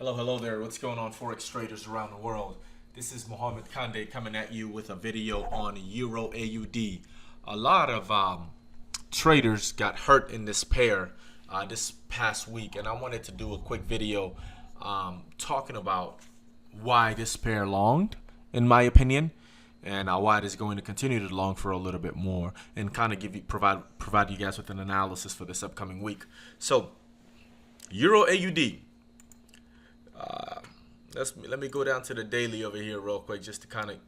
Hello there. What's going on, Forex traders around the world? This is Mohammed Kande coming at you with a video on Euro AUD. A lot of traders got hurt in this pair this past week, and I wanted to do a quick video talking about why this pair longed, in my opinion, and why it is going to continue to long for a little bit more, and kind of provide you guys with an analysis for this upcoming week. So, Euro AUD. Let me go down to the daily over here real quick just to kind of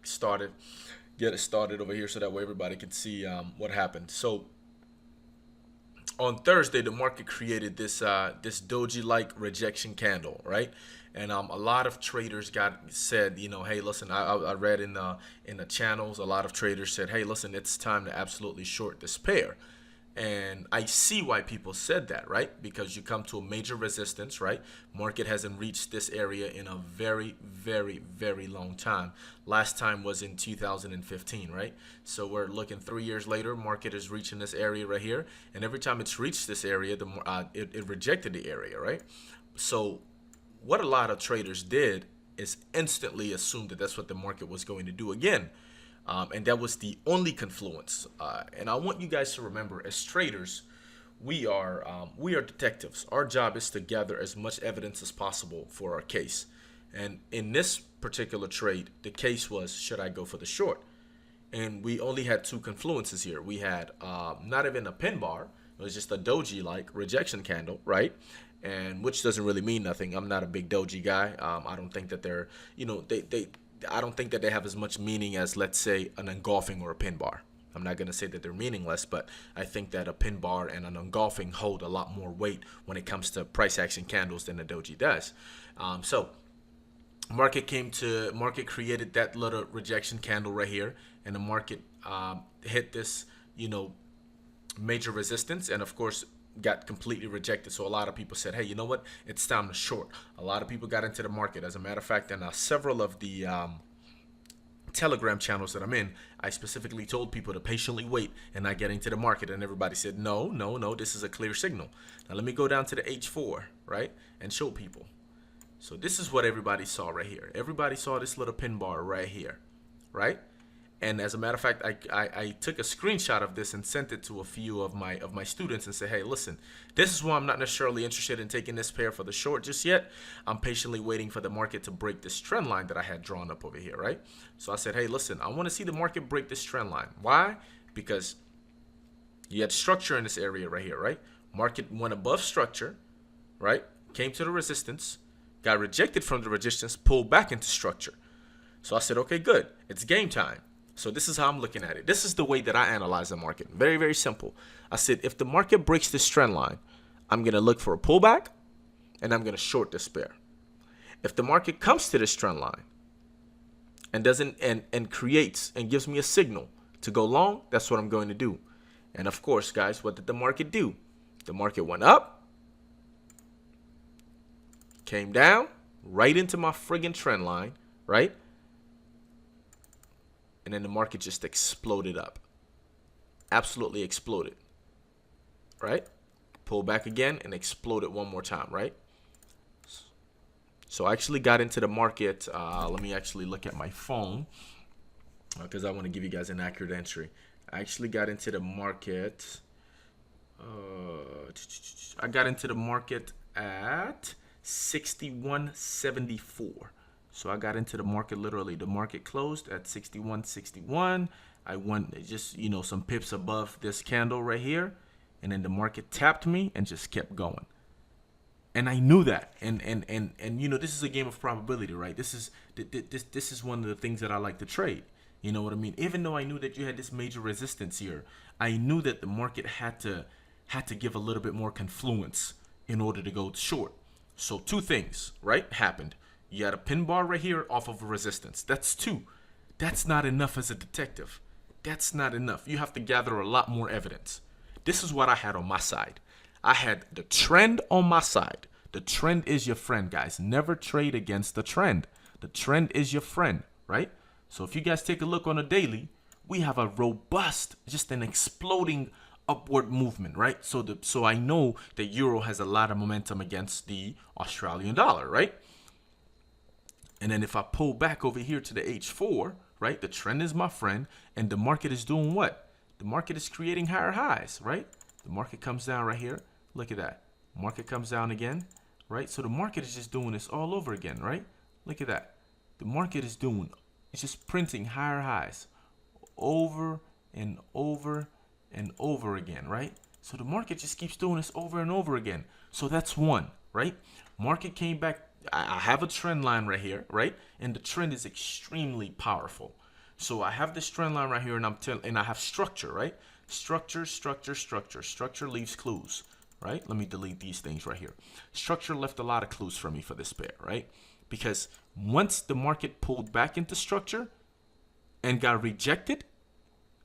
get it started over here so that way everybody can see what happened. So on Thursday, the market created this doji-like rejection candle, right? And a lot of traders said, hey, listen, I read in the channels, a lot of traders said, hey, listen, it's time to absolutely short this pair. And I see why people said that, right? Because you come to a major resistance, right? Market hasn't reached this area in a very, very, very long time. Last time was in 2015, right? So we're looking 3 years later, market is reaching this area right here. And every time it's reached this area, it rejected the area, right? So what a lot of traders did is instantly assume that that's what the market was going to do again. And that was the only confluence. And I want you guys to remember, as traders, we are detectives. Our job is to gather as much evidence as possible for our case. And in this particular trade, the case was, should I go for the short? And we only had two confluences here. We had not even a pin bar. It was just a doji-like rejection candle, right? And which doesn't really mean nothing. I'm not a big doji guy. I don't think that they're, I don't think that they have as much meaning as, let's say, an engulfing or a pin bar. I'm not going to say that they're meaningless, but I think that a pin bar and an engulfing hold a lot more weight when it comes to price action candles than a doji does. So market created that little rejection candle right here, and the market hit this, major resistance, and of course got completely rejected. So a lot of people said, hey, you know what, it's time to short. A lot of people got into the market. As a matter of fact, in several of the Telegram channels that I'm in, I specifically told people to patiently wait and not get into the market, and everybody said no, this is a clear signal. Now let me go down to the H4, right, and show people. So this is what everybody saw right here. Everybody saw this little pin bar right here, right? And as a matter of fact, I took a screenshot of this and sent it to a few of my students and said, hey, listen, this is why I'm not necessarily interested in taking this pair for the short just yet. I'm patiently waiting for the market to break this trend line that I had drawn up over here, right? So I said, hey, listen, I want to see the market break this trend line. Why? Because you had structure in this area right here, right? Market went above structure, right? Came to the resistance, got rejected from the resistance, pulled back into structure. So I said, okay, good. It's game time. So this is how I'm looking at it. This is the way that I analyze the market. Very, very simple. I said, if the market breaks this trend line, I'm going to look for a pullback, and I'm going to short this pair. If the market comes to this trend line and creates and gives me a signal to go long, that's what I'm going to do. And of course, guys, what did the market do? The market went up, came down, right into my friggin' trend line, right? And then the market just exploded up. Absolutely exploded. Right? Pulled back again and exploded one more time, right? So I actually got into the market. Let me actually look at my phone because I want to give you guys an accurate entry. I actually got into the market. I got into the market at 61.74. So I got into the market literally. The market closed at 61.61. I went just, some pips above this candle right here. And then the market tapped me and just kept going. And I knew that. And this is a game of probability, right? This is one of the things that I like to trade. You know what I mean? Even though I knew that you had this major resistance here, I knew that the market had to give a little bit more confluence in order to go short. So two things, right, happened. You had a pin bar right here off of a resistance. That's two. That's not enough as a detective. That's not enough. You have to gather a lot more evidence. This is what I had on my side. I had the trend on my side. The trend is your friend, guys. Never trade against the trend. The trend is your friend, right? So if you guys take a look on a daily, we have a robust, just an exploding upward movement, right? So I know that euro has a lot of momentum against the Australian dollar, right? And then if I pull back over here to the H4, right, the trend is my friend, and the market is doing what? The market is creating higher highs, right? The market comes down right here. Look at that. Market comes down again, right? So the market is just doing this all over again, right? Look at that. The market is doing, it's just printing higher highs over and over and over again, right? So the market just keeps doing this over and over again. So that's one, right? Market came back. I have a trend line right here, right? And the trend is extremely powerful. So I have this trend line right here, and I have structure, right? Structure, structure, structure. Structure leaves clues, right? Let me delete these things right here. Structure left a lot of clues for me for this pair, right? Because once the market pulled back into structure and got rejected,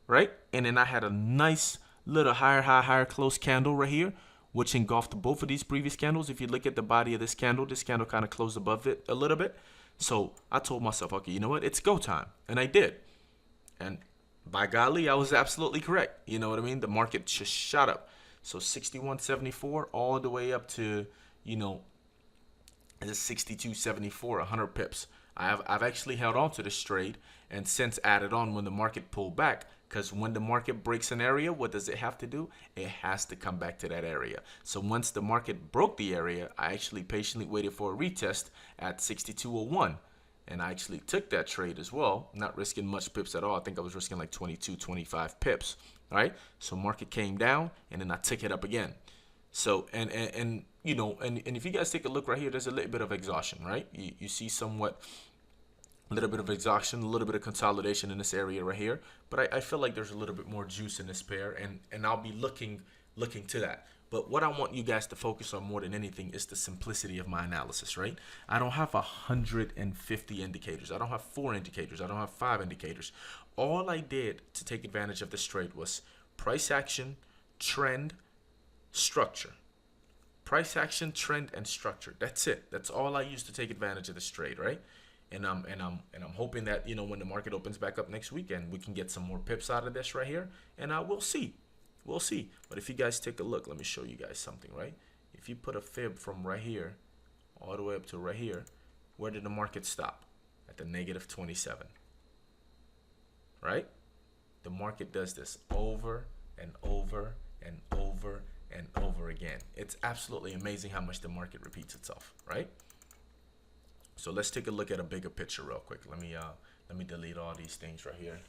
right? And then I had a nice little higher high, higher close candle right here, which engulfed both of these previous candles. If you look at the body of this candle kind of closed above it a little bit. So I told myself, okay, you know what? It's go time. And I did. And by golly, I was absolutely correct. You know what I mean? The market just shot up. So 61.74 all the way up to, you know, 62.74, 100 pips. I've actually held on to this trade and since added on when the market pulled back, because when the market breaks an area, what does it have to do? It has to come back to that area. So once the market broke the area, I actually patiently waited for a retest at 62.01. And I actually took that trade as well, not risking much pips at all. I think I was risking like 22, 25 pips, right? So market came down and then I took it up again. So, and you know, and if you guys take a look right here, there's a little bit of exhaustion, right? You see somewhat a little bit of exhaustion, a little bit of consolidation in this area right here. But I feel like there's a little bit more juice in this pair, and I'll be looking to that. But what I want you guys to focus on more than anything is the simplicity of my analysis, right? I don't have 150 indicators. I don't have 4 indicators. I don't have 5 indicators. All I did to take advantage of this trade was price action, trend, structure. Price action, trend, and structure. That's it. That's all I used to take advantage of this trade, right? And I'm hoping that, you know, when the market opens back up next weekend, we can get some more pips out of this right here, and we'll see. We'll see. But if you guys take a look, let me show you guys something, right? If you put a fib from right here all the way up to right here, where did the market stop? At the negative 27, right? The market does this over and over and over and over again. It's absolutely amazing how much the market repeats itself, right? So let's take a look at a bigger picture real quick. Let me delete all these things right here.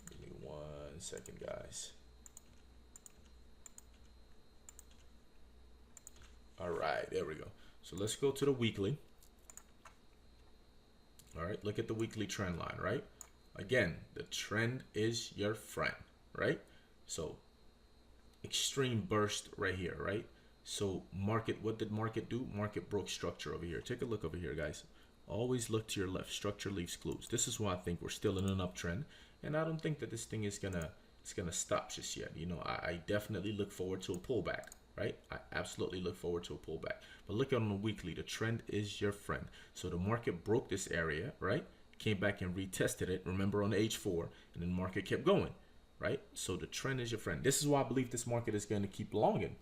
Give me 1 second, guys. All right, there we go. So let's go to the weekly. All right, look at the weekly trend line, right? Again, the trend is your friend, right? So extreme burst right here, right? So market, what did market do? Market broke structure over here. Take a look over here, guys. Always look to your left. Structure leaves clues. This is why I think we're still in an uptrend, and I don't think that this thing is gonna stop just yet. You know, I definitely look forward to a pullback, right? I absolutely look forward to a pullback. But look on the weekly. The trend is your friend. So the market broke this area, right? Came back and retested it. Remember on the H4, and then the market kept going, right? So the trend is your friend. This is why I believe this market is going to keep longing.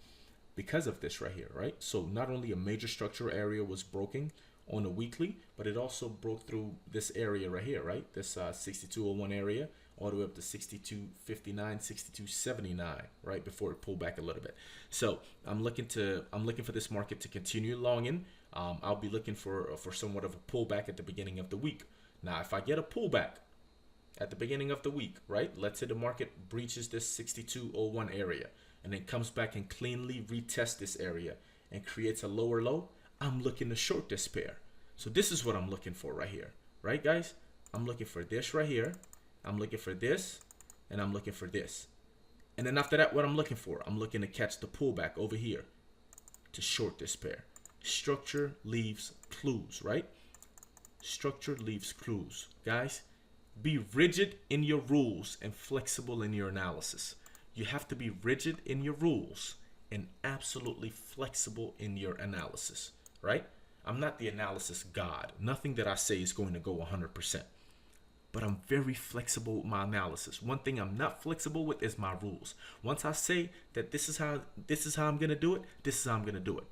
Because of this right here, right? So not only a major structural area was broken on the weekly, but it also broke through this area right here, right? This 62.01 area all the way up to 62.59, 62.79, right? Before it pulled back a little bit. So I'm looking for this market to continue longing. I'll be looking for somewhat of a pullback at the beginning of the week. Now, if I get a pullback at the beginning of the week, right? Let's say the market breaches this 62.01 area, and then comes back and cleanly retests this area and creates a lower low, I'm looking to short this pair. So this is what I'm looking for right here, right, guys? I'm looking for this right here. I'm looking for this, and I'm looking for this. And then after that, what I'm looking for, I'm looking to catch the pullback over here to short this pair. Structure leaves clues, right? Structure leaves clues. Guys, be rigid in your rules and flexible in your analysis. You have to be rigid in your rules and absolutely flexible in your analysis, right? I'm not the analysis god. Nothing that I say is going to go 100%. But I'm very flexible with my analysis. One thing I'm not flexible with is my rules. Once I say that this is how I'm going to do it, this is how I'm going to do it.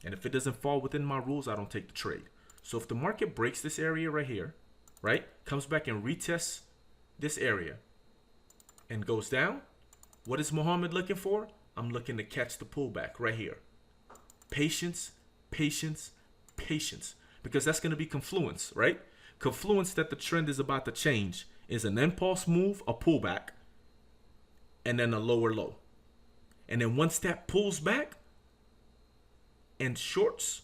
And if it doesn't fall within my rules, I don't take the trade. So if the market breaks this area right here, right, comes back and retests this area and goes down, what is Muhammad looking for? I'm looking to catch the pullback right here. Patience, patience, patience. Because that's going to be confluence, right? Confluence that the trend is about to change is an impulse move, a pullback, and then a lower low. And then once that pulls back and shorts,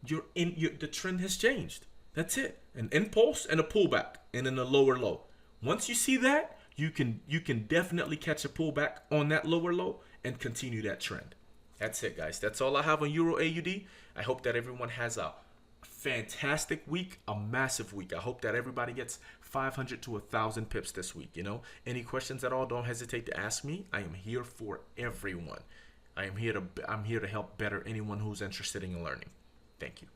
the trend has changed. That's it. An impulse and a pullback, and then a lower low. Once you see that, you can definitely catch a pullback on that lower low and continue that trend. That's it, guys. That's all I have on Euro AUD. I hope that everyone has a fantastic week, a massive week. I hope that everybody gets 500 to 1,000 pips this week. Any questions at all, don't hesitate to ask me. I am here for everyone. I'm here to help better anyone who's interested in learning. Thank you.